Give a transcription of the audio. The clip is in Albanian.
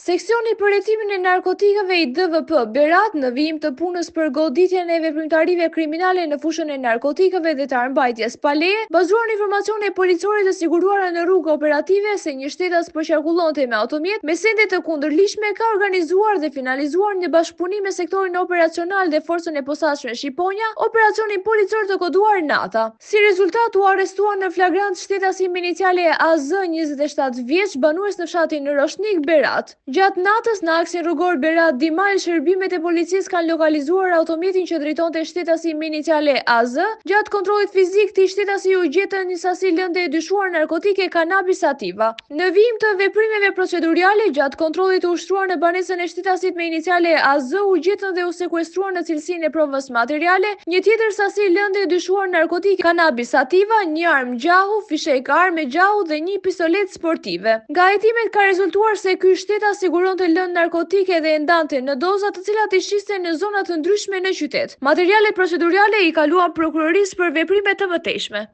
Seksioni për hetimin e narkotikave i DVP Berat në vijim të punës për goditjen e veprimtarive kriminale në fushën e narkotikave dhe të armbajtjes pa leje, bazuar në informacione policore të siguruara në rrugë operative se një shtetas po qarkullonte me automjet me sende të kundërligjshme, ka organizuar dhe finalizuar një bashkëpunim me sektorin operacional dhe forcën e posaçme Shqiponja, operacionin policor të koduar Nata. Si rezultat u arrestuan në flagrant shtetasi me iniciale AZ, 27 vjeç, banues në fshatin Roshnik Berat. Gjatë natës në aksin rrugor Berat Dimal, shërbimet e policisë kanë lokalizuar automjetin që drejtonte shtetasi me iniciale AZ. Gjatë kontrollit fizik të shtetasi u gjetën një sasi lëndë e dyshuar narkotike kanabis sativa. Në vijim të veprimeve procedurale, gjatë kontrollit të ushtruar në banesën e shtetasit me iniciale AZ u gjetën dhe u sekuestruar në cilësinë e provës materiale një tjetër sasi lëndë e dyshuar narkotike kanabis sativa, një armë gjahu, fishek armë gjahu dhe një pistolet sportive. Nga hetimet ka rezultuar se ky shtetas siguronte lëndë narkotike dhe e ndante në doza të cilat ishte në zona të ndryshme në qytet. Materialet procedurale i kaluan prokurorisë për veprime të mëtejshme.